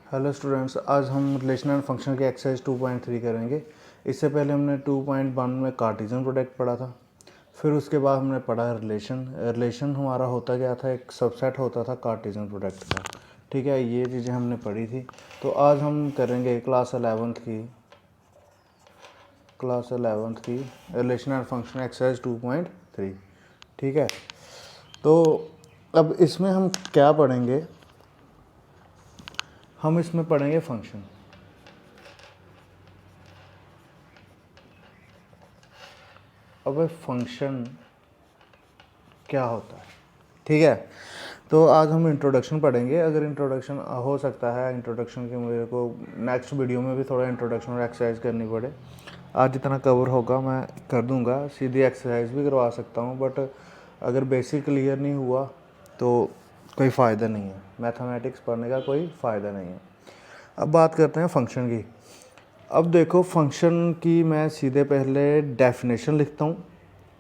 Hello students, आज हम relation and function की एक्सरसाइज 2.3 करेंगे। इससे पहले हमने 2.1 में कार्टेशियन प्रोडक्ट पढ़ा था। फिर उसके बाद हमने पढ़ा रिलेशन हमारा होता क्या था, एक सबसेट होता था कार्टेशियन प्रोडक्ट का। ठीक है, ये चीज़ें हमने पढ़ी थी। तो आज हम करेंगे क्लास 11th की रिलेशन एंड फंक्शन एक्सरसाइज 2.3। ठीक है, तो अब इसमें हम क्या पढ़ेंगे, हम इसमें पढ़ेंगे फंक्शन। अब फंक्शन क्या होता है, ठीक है। तो आज हम इंट्रोडक्शन पढ़ेंगे। अगर इंट्रोडक्शन हो सकता है इंट्रोडक्शन के मेरे को नेक्स्ट वीडियो में भी थोड़ा इंट्रोडक्शन और एक्सरसाइज करनी पड़े। आज जितना कवर होगा मैं कर दूंगा, सीधी एक्सरसाइज भी करवा सकता हूँ, बट अगर बेसिक क्लियर नहीं हुआ तो कोई फ़ायदा नहीं है, मैथमेटिक्स पढ़ने का कोई फ़ायदा नहीं है। अब बात करते हैं फंक्शन की। अब देखो, फंक्शन की मैं सीधे पहले डेफिनेशन लिखता हूँ,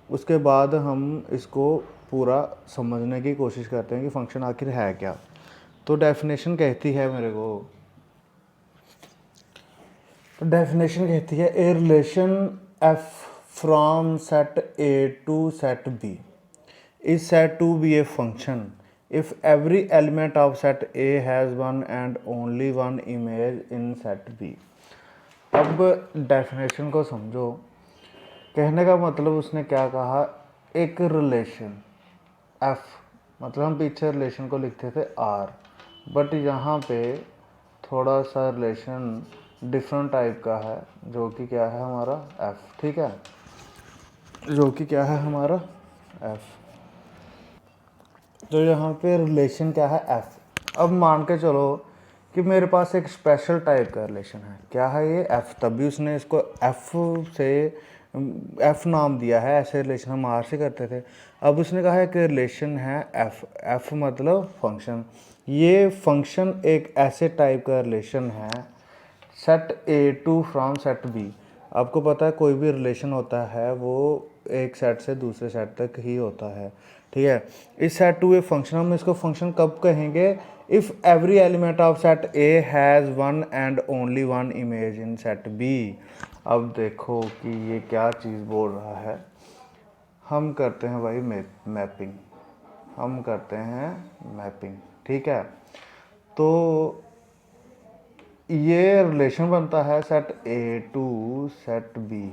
उसके बाद हम इसको पूरा समझने की कोशिश करते हैं कि फंक्शन आखिर है क्या। तो डेफिनेशन कहती है a relation F from set A to set B is set to be a function if every element of set A has one and only one image in set B. अब definition को समझो। कहने का मतलब उसने क्या कहा, एक रिलेशन एफ, मतलब हम पीछे रिलेशन को लिखते थे आर, बट यहाँ पे थोड़ा सा रिलेशन डिफरेंट टाइप का है, जो कि क्या है हमारा एफ। ठीक है, जो कि क्या है हमारा एफ। तो यहाँ पे रिलेशन क्या है एफ। अब मान के चलो कि मेरे पास एक स्पेशल टाइप का रिलेशन है। क्या है ये एफ, तभी उसने इसको एफ से एफ नाम दिया है। ऐसे रिलेशन हम आर से करते थे। अब उसने कहा है कि रिलेशन है एफ, एफ मतलब फंक्शन। ये फंक्शन एक ऐसे टाइप का रिलेशन है set A to from set B. आपको पता है कोई भी रिलेशन होता है वो एक सेट से दूसरे सेट तक ही होता है। ठीक है, इस सेट टू ए फंक्शन, हम इसको फंक्शन कब कहेंगे, if every element of set A has one and only one image in set B. अब देखो कि ये क्या चीज़ बोल रहा है। हम करते हैं भाई मैपिंग, हम करते हैं मैपिंग। ठीक है, तो ये रिलेशन बनता है set A to set B.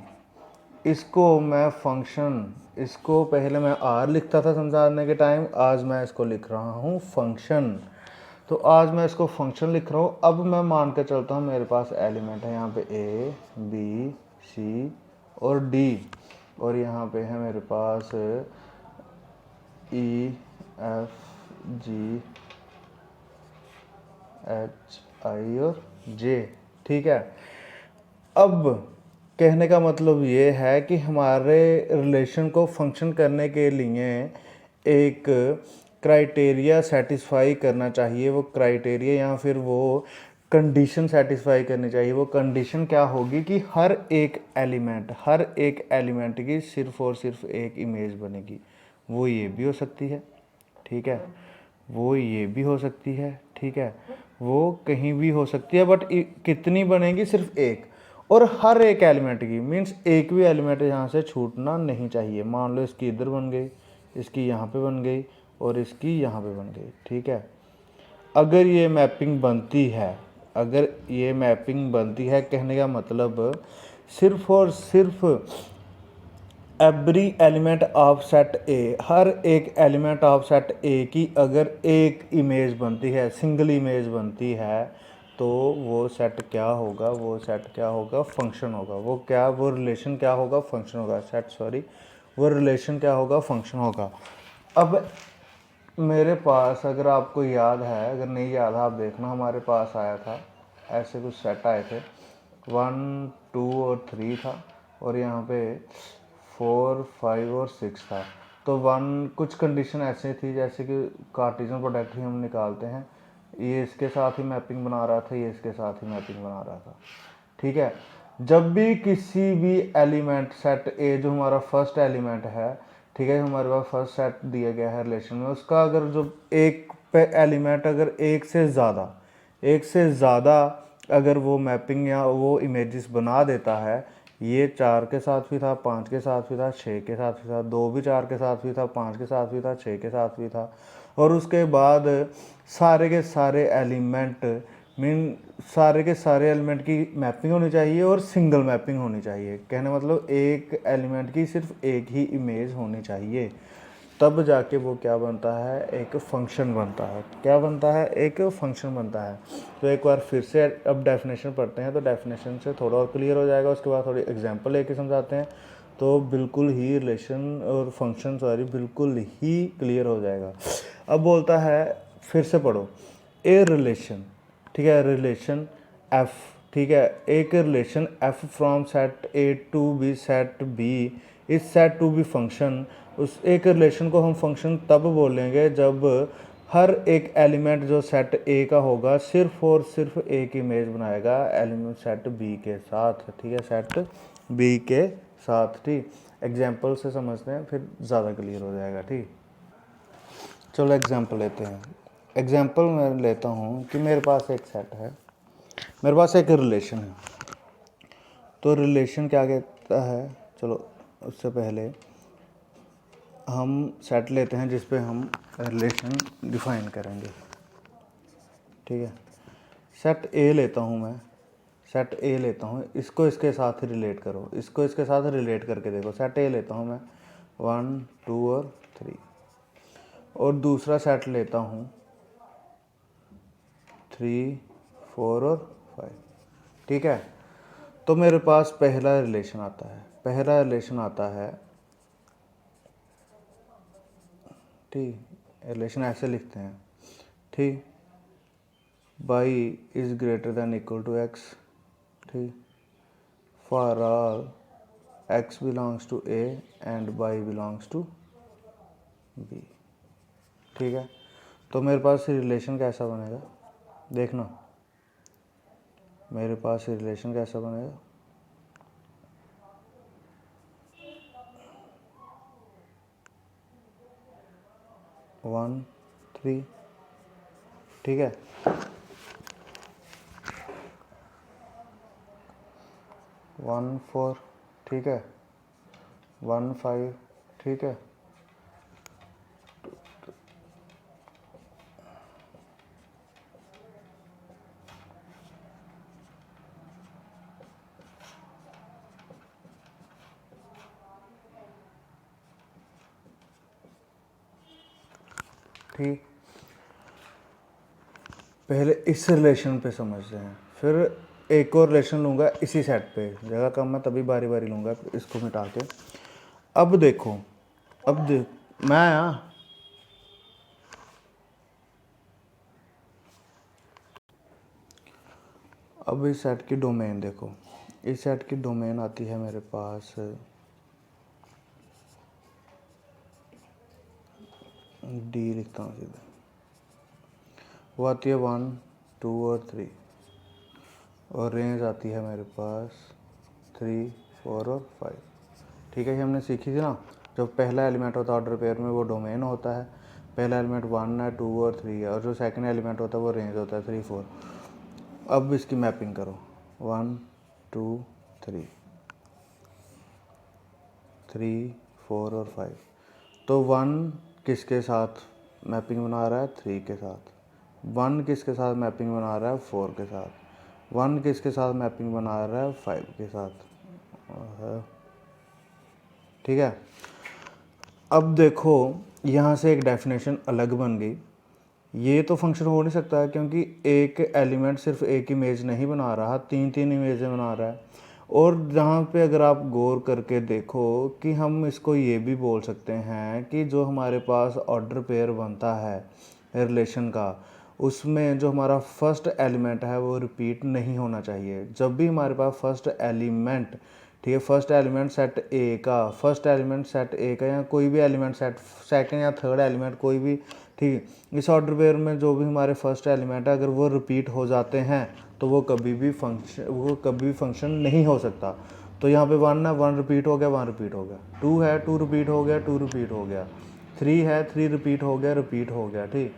इसको मैं फंक्शन, इसको पहले मैं आर लिखता था समझाने के टाइम, आज मैं इसको लिख रहा हूँ फंक्शन। तो आज मैं इसको फंक्शन लिख रहा हूँ। अब मैं मान के चलता हूँ मेरे पास एलिमेंट है यहाँ पे ए बी सी और डी, और यहाँ पे है मेरे पास E F G H I और जे। ठीक है, अब कहने का मतलब ये है कि हमारे रिलेशन को फंक्शन करने के लिए एक क्राइटेरिया सेटिस्फाई करना चाहिए। वो क्राइटेरिया या फिर वो कंडीशन सेटिस्फाई करनी चाहिए। वो कंडीशन क्या होगी कि हर एक एलिमेंट की सिर्फ और सिर्फ एक इमेज बनेगी। वो ये भी हो सकती है, ठीक है, वो ये भी हो सकती है, ठीक है, वो कहीं भी हो सकती है, बट कितनी बनेगी, सिर्फ एक। और हर एक एलिमेंट की मीन्स एक भी एलिमेंट यहाँ से छूटना नहीं चाहिए। मान लो इसकी इधर बन गई, इसकी यहाँ पे बन गई और इसकी यहाँ पे बन गई। ठीक है, अगर ये मैपिंग बनती है, अगर ये मैपिंग बनती है, कहने का मतलब सिर्फ और सिर्फ every element of set A, हर एक एलिमेंट ऑफ सेट ए की अगर एक इमेज बनती है, सिंगल इमेज बनती है, तो वो सेट क्या होगा, वो सेट क्या होगा, फंक्शन होगा। वो क्या, वो रिलेशन क्या होगा, फंक्शन होगा। वो रिलेशन क्या होगा, फंक्शन होगा। अब मेरे पास, अगर आपको याद है, अगर नहीं याद है आप देखना, हमारे पास आया था ऐसे कुछ सेट आए थे, 1 2 और 3 था, और यहाँ पे 4 5 और 6 था। तो कुछ कंडीशन ऐसे थी जैसे कि कार्टेशियन प्रोडक्ट ही हम निकालते हैं, ये इसके साथ ही मैपिंग बना रहा था, ये इसके साथ ही मैपिंग बना रहा था। ठीक है, जब भी किसी भी एलिमेंट सेट ए जो हमारा फर्स्ट एलिमेंट है, ठीक है, हमारे पास फर्स्ट सेट दिया गया है रिलेशन में, उसका अगर जो एक पे एलिमेंट अगर एक से ज़्यादा, एक से ज़्यादा अगर वो मैपिंग या वो इमेजेस बना देता है, ये 4 के साथ भी था, 5 के साथ भी था, 6 के साथ भी था, 2 भी 4 के साथ भी था, 5 के साथ भी था, 6 के साथ भी था, और उसके बाद सारे के सारे एलिमेंट सारे के सारे एलिमेंट की मैपिंग होनी चाहिए और सिंगल मैपिंग होनी चाहिए। कहने मतलब एक एलिमेंट की सिर्फ एक ही इमेज होनी चाहिए, तब जाके वो क्या बनता है, एक फंक्शन बनता है। क्या बनता है? एक फंक्शन बनता है। तो एक बार फिर से अब डेफिनेशन पढ़ते हैं, तो डेफिनेशन से थोड़ा और क्लियर हो जाएगा। उसके बाद थोड़ी एग्जांपल लेके समझाते हैं, तो बिल्कुल ही रिलेशन और फंक्शन बिल्कुल ही क्लियर हो जाएगा। अब बोलता है, फिर से पढ़ो, ए रिलेशन, ठीक है, रिलेशन एफ, ठीक है, एक relation F from set A to B set B is set to B function. उस एक रिलेशन को हम फंक्शन तब बोलेंगे जब हर एक एलिमेंट जो सेट ए का होगा सिर्फ और सिर्फ एक इमेज बनाएगा एलिमेंट सेट बी के साथ, ठीक है, सेट बी के साथ। ठीक, एग्जाम्पल से समझते हैं, फिर ज़्यादा क्लियर हो जाएगा। ठीक, चलो एग्जाम्पल लेते हैं। एग्जाम्पल मैं लेता हूँ कि मेरे पास एक सेट है, मेरे पास एक रिलेशन है। तो रिलेशन क्या कहता है, चलो उससे पहले हम सेट लेते हैं जिस पे हम रिलेशन डिफाइन करेंगे। ठीक है, सेट ए लेता हूँ मैं, सेट ए लेता हूँ, इसको इसके साथ रिलेट करो, इसको इसके साथ रिलेट करके देखो। सेट ए लेता हूँ मैं 1 2 और 3, और दूसरा सेट लेता हूँ 3 4 और 5। ठीक है, तो मेरे पास पहला रिलेशन आता है, पहला रिलेशन आता है, ठीक, रिलेशन ऐसे लिखते हैं, ठीक, y is greater than equal to x, ठीक, for all x belongs to a and y belongs to b। ठीक है, तो मेरे पास रिलेशन कैसा बनेगा, देखना मेरे पास रिलेशन कैसा बनेगा। वन 3, ठीक है, 1 4, ठीक है, 1 5, ठीक है, ठीक। पहले इस रिलेशन पे समझते हैं, फिर एक और रिलेशन लूँगा इसी सेट पे, जगह कम मैं तभी बारी बारी लूँगा इसको मिटा के। अब देखो, अब देख मैं अब इस सेट की डोमेन देखो, इस सेट की डोमेन आती है मेरे पास डी, लिखता हूँ सीधे, वो आती है 1 2 और 3, और रेंज आती है मेरे पास 3 4 और 5। ठीक है, ये हमने सीखी थी ना, जब पहला एलिमेंट होता है ऑर्डर पेयर में वो डोमेन होता है, पहला एलिमेंट 1 है 2 और 3 है, और जो सेकंड एलिमेंट होता है वो रेंज होता है 3 4। अब इसकी मैपिंग करो 1 2 3 3 4 और 5। तो 1 किसके साथ मैपिंग बना रहा है, 3 के साथ। 1 किसके साथ मैपिंग बना रहा है, 4 के साथ। 1 किसके साथ मैपिंग बना रहा है, 5 के साथ। ठीक है, अब देखो यहाँ से एक डेफिनेशन अलग बन गई। ये तो फंक्शन हो नहीं सकता है, क्योंकि एक एलिमेंट सिर्फ एक इमेज नहीं बना रहा, 3 इमेजें बना रहा है। और जहाँ पे अगर आप गौर करके देखो कि हम इसको ये भी बोल सकते हैं कि जो हमारे पास ऑर्डर पेयर बनता है रिलेशन का, उसमें जो हमारा फर्स्ट एलिमेंट है वो रिपीट नहीं होना चाहिए। जब भी हमारे पास फर्स्ट एलिमेंट, ठीक है, फर्स्ट एलिमेंट सेट ए का, फर्स्ट एलिमेंट सेट ए का, या कोई भी एलिमेंट सेट सेकंड या थर्ड एलिमेंट कोई भी, ठीक, इस ऑर्डर पेयर में जो भी हमारे फर्स्ट एलिमेंट है अगर वो रिपीट हो जाते हैं तो वो कभी भी फंक्शन नहीं हो सकता। तो यहाँ पे 1 है, 1 रिपीट हो गया, 1 रिपीट हो गया, 2 है, 2 रिपीट हो गया, 2 रिपीट हो गया, 3 है, 3 रिपीट हो गया, रिपीट हो गया। ठीक,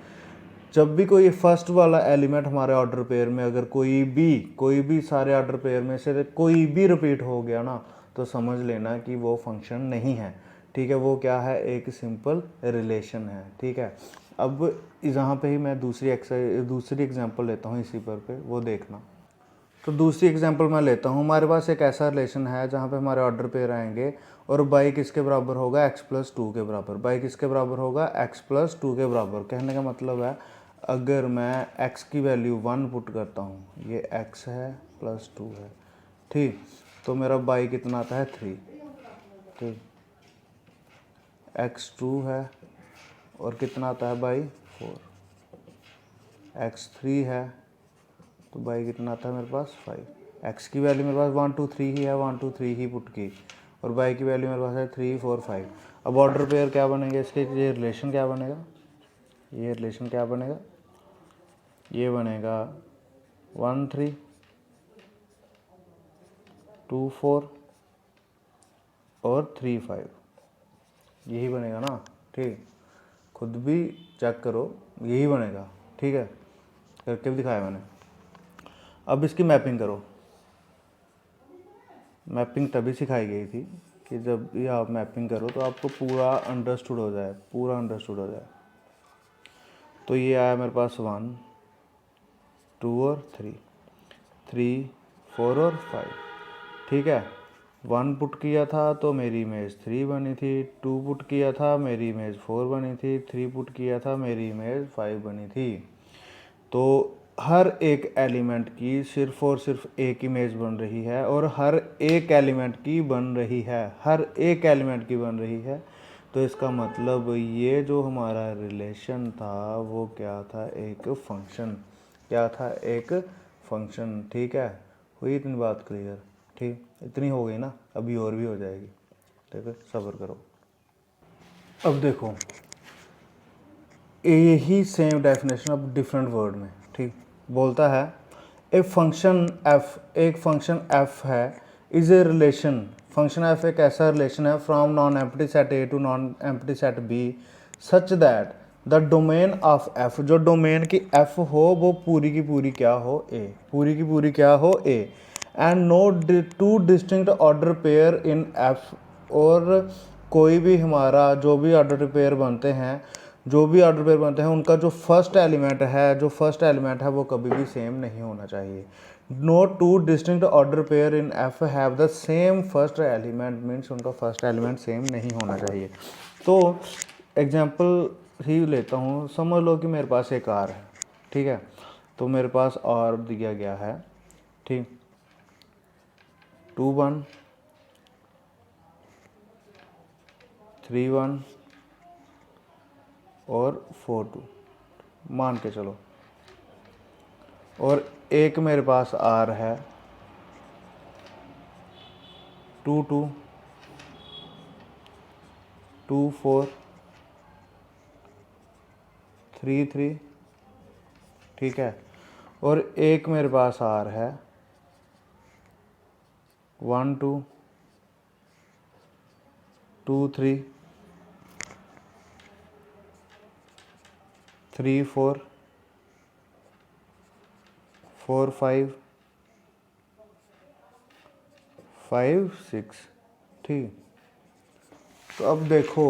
जब भी कोई फर्स्ट वाला एलिमेंट हमारे ऑर्डर पेयर में अगर कोई भी सारे ऑर्डर पेयर में से कोई भी रिपीट हो गया ना, तो समझ लेना कि वो फंक्शन नहीं है। ठीक है, वो क्या है, एक सिंपल रिलेशन है। ठीक है, अब यहाँ पे ही मैं दूसरी एग्जांपल लेता हूँ इसी पर पे, वो देखना। तो दूसरी एग्जांपल मैं लेता हूँ। हमारे पास एक ऐसा रिलेशन है जहाँ पे हमारे ऑर्डर पेयर आएंगे और बाई किसके बराबर होगा, x+2 के बराबर। बाई किसके बराबर होगा, x+2 के बराबर। कहने का मतलब है अगर मैं x की वैल्यू 1 पुट करता हूँ, ये x है +2 है, ठीक, तो मेरा बाई कितना आता है 3। ठीक, x2 है और कितना आता है बाई 4, x3 है तो बाई कितना आता है मेरे पास 5। x की वैल्यू मेरे पास 1 2 3 ही है, 1 2 3 ही पुट की, और बाई की वैल्यू मेरे पास है 3 4 5। अब ऑर्डर पेयर क्या बनेंगे इसके, ये रिलेशन क्या बनेगा, ये रिलेशन क्या बनेगा, ये बनेगा 1 3 2 4 और 3 5, यही बनेगा ना। ठीक, खुद भी चेक करो, यही बनेगा। ठीक है, करके भी दिखाया मैंने। अब इसकी मैपिंग करो। मैपिंग तभी सिखाई गई थी कि जब भी आप मैपिंग करो तो आपको पूरा अंडरस्टूड हो जाए, पूरा अंडरस्टूड हो जाए। तो ये आया मेरे पास 1 2 और 3 3 4 और 5। ठीक है, 1 पुट किया था तो मेरी इमेज 3 बनी थी, 2 पुट किया था मेरी इमेज 4 बनी थी, 3 पुट किया था मेरी इमेज 5 बनी थी। तो हर एक एलिमेंट की सिर्फ और सिर्फ एक इमेज बन रही है, और हर एक एलिमेंट की बन रही है, हर एक एलिमेंट की बन रही है। तो इसका मतलब ये जो हमारा रिलेशन था वो क्या था, एक फंक्शन। क्या था, एक फंक्शन। ठीक है, हुई इतनी बात क्लियर। ठीक, इतनी हो गई ना, अभी और भी हो जाएगी। ठीक है, सब्र करो। अब देखो यही सेम डेफिनेशन अब डिफरेंट वर्ड में। ठीक, बोलता है ए फंक्शन एफ, एक फंक्शन एफ है, is a relation. Function F एक ऐसा रिलेशन है from non empty set A to non empty set B such that the domain of F, जो डोमेन की एफ हो वो पूरी की पूरी क्या हो, ए, पूरी की पूरी क्या हो, A, and no two distinct order pair in f, और कोई भी हमारा जो भी ऑर्डर पेयर बनते हैं, जो भी ऑर्डर पेयर बनते हैं उनका जो फर्स्ट एलिमेंट है वो कभी भी सेम नहीं होना चाहिए। No two distinct order pair in F have the same first element, means उनका फर्स्ट एलिमेंट सेम नहीं होना चाहिए। तो एग्जांपल ही लेता हूँ, समझ लो कि मेरे पास एक आर है। ठीक है, तो मेरे पास आर दिया गया है। ठीक, 2 1 3 1 और 4 2 मान के चलो, और एक मेरे पास आर है 2 2 2 4 3 3। ठीक है, और एक मेरे पास आर है 1 2 2 3 3 4 4 5 5 6। ठीक, तो अब देखो,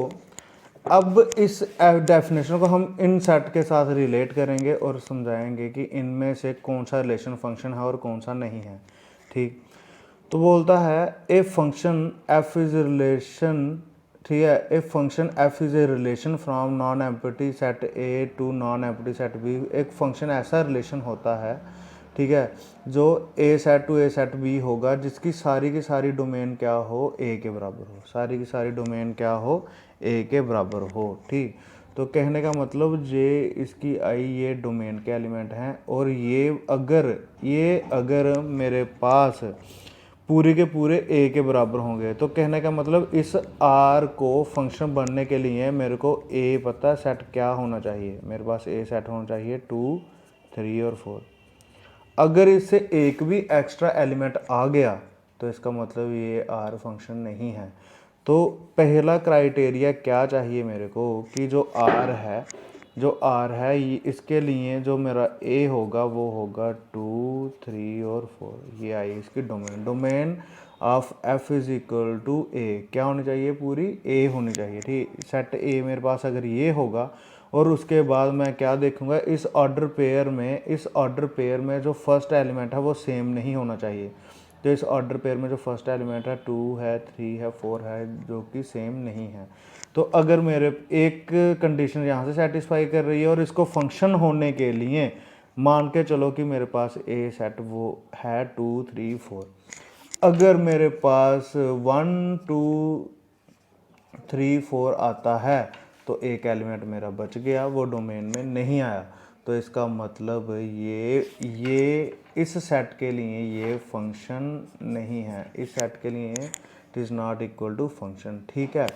अब इस डेफिनेशन को हम इन सेट के साथ रिलेट करेंगे और समझाएंगे कि इनमें से कौन सा रिलेशन फंक्शन है और कौन सा नहीं है। ठीक, तो बोलता है a function F is relation, ठीक है, a function F is a relation from non empty set A to non empty set B. एक फंक्शन ऐसा रिलेशन होता है, ठीक है, जो a set to a set B होगा, जिसकी सारी की सारी डोमेन क्या हो, ए के बराबर हो, सारी की सारी डोमेन क्या हो, ए के बराबर हो। ठीक, तो कहने का मतलब जे इसकी आई ये डोमेन के एलिमेंट हैं, और ये अगर मेरे पास पूरे के पूरे ए के बराबर होंगे, तो कहने का मतलब इस आर को फंक्शन बनने के लिए मेरे को ए पता सेट क्या होना चाहिए, मेरे पास ए सेट होना चाहिए 2 3 और 4। अगर इससे एक भी एक्स्ट्रा एलिमेंट आ गया तो इसका मतलब ये आर फंक्शन नहीं है। तो पहला क्राइटेरिया क्या चाहिए मेरे को, कि जो आर है जो आर है ये इसके लिए जो मेरा ए होगा वो होगा 2, 3 और 4। ये आई इसकी domain. Domain of F is equal to A क्या होनी चाहिए, पूरी ए होनी चाहिए। ठीक, सेट ए मेरे पास अगर ये होगा और उसके बाद मैं क्या देखूंगा, इस ऑर्डर पेयर में जो फर्स्ट एलिमेंट है वो सेम नहीं होना चाहिए। तो इस ऑर्डर पेयर में जो फर्स्ट एलिमेंट है 2 है, 3 है, 4 है, जो कि सेम नहीं है। तो अगर मेरे एक कंडीशन यहाँ से सेटिस्फाई कर रही है और इसको फंक्शन होने के लिए मान के चलो कि मेरे पास ए सेट वो है 2, 3, 4। अगर मेरे पास 1, 2, 3, 4 आता है तो एक एलिमेंट मेरा बच गया, वो डोमेन में नहीं आया। तो इसका मतलब ये इस सेट के लिए ये फंक्शन नहीं है, इस सेट के लिए it is not equal to function. ठीक है,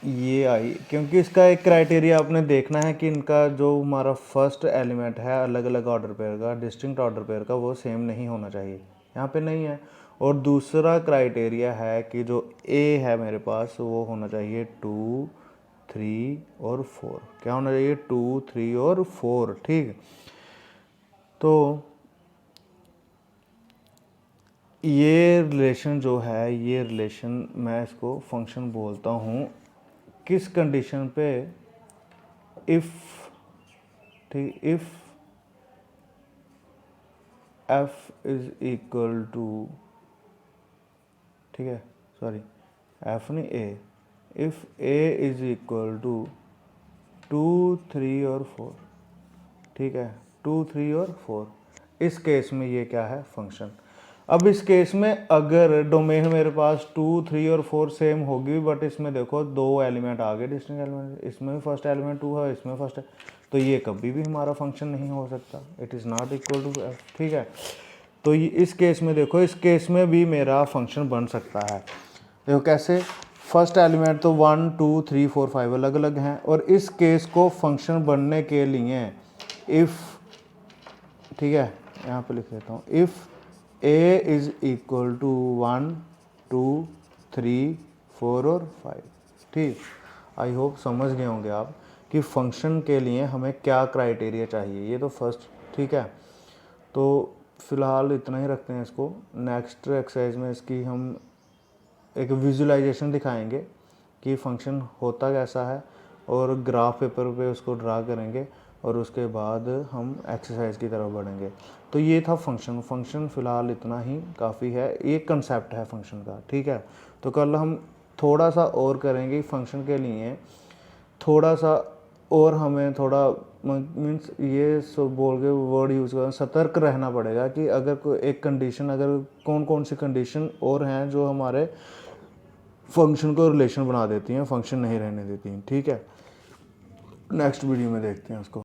ये आई, क्योंकि इसका एक क्राइटेरिया आपने देखना है कि इनका जो हमारा फर्स्ट एलिमेंट है अलग अलग ऑर्डर पेयर का, डिस्टिंक्ट ऑर्डर पेयर का, वो सेम नहीं होना चाहिए, यहाँ पे नहीं है। और दूसरा क्राइटेरिया है कि जो ए है मेरे पास वो होना चाहिए 2, 3 और 4। क्या होना चाहिए, 2, 3 और 4। ठीक, तो ये रिलेशन जो है, ये रिलेशन मैं इसको फंक्शन बोलता हूँ किस कंडीशन पे, इफ़, ठीक, if F is equal to, ठीक है, सॉरी एफ नहीं, A, if A is equal to 2, 3 और 4। ठीक है, 2, 3 और 4, इस केस में ये क्या है, फंक्शन। अब इस केस में अगर डोमेन मेरे पास 2, 3 और 4 सेम होगी, बट इसमें देखो दो एलिमेंट आ गए डिस्टिंक्ट एलिमेंट, इसमें भी फर्स्ट एलिमेंट 2 है, इसमें फर्स्ट है, तो ये कभी भी हमारा फंक्शन नहीं हो सकता, it is not equal to F. ठीक है, तो ये इस केस में देखो, इस केस में भी मेरा फंक्शन बन सकता है। देखो कैसे, फर्स्ट एलिमेंट तो 1, 2, 3, 4, 5 अलग अलग हैं, और इस केस को फंक्शन बनने के लिए इफ़, ठीक है, यहाँ पे लिख देता हूँ, if A is equal to 1, 2, 3, 4 और 5। ठीक, आई होप समझ गए होंगे आप कि फंक्शन के लिए हमें क्या क्राइटेरिया चाहिए। ये तो फर्स्ट, ठीक है, तो फ़िलहाल इतना ही रखते हैं इसको। नेक्स्ट एक्सरसाइज में इसकी हम एक विजुलाइजेशन दिखाएंगे कि फंक्शन होता कैसा है, और ग्राफ पेपर पे उसको ड्रा करेंगे, और उसके बाद हम एक्सरसाइज की तरफ बढ़ेंगे। तो ये था फंक्शन। फंक्शन फ़िलहाल इतना ही काफ़ी है, एक कंसेप्ट है फंक्शन का। ठीक है, तो कल हम थोड़ा सा और करेंगे फंक्शन के लिए, थोड़ा सा और हमें थोड़ा मीन्स ये सब बोल के वर्ड यूज़ करना, सतर्क रहना पड़ेगा कि अगर कोई एक कंडीशन, अगर कौन कौन सी कंडीशन और हैं जो हमारे फंक्शन को रिलेशन बना देती हैं, फंक्शन नहीं रहने देती हैं। ठीक है, नेक्स्ट वीडियो में देखते हैं उसको।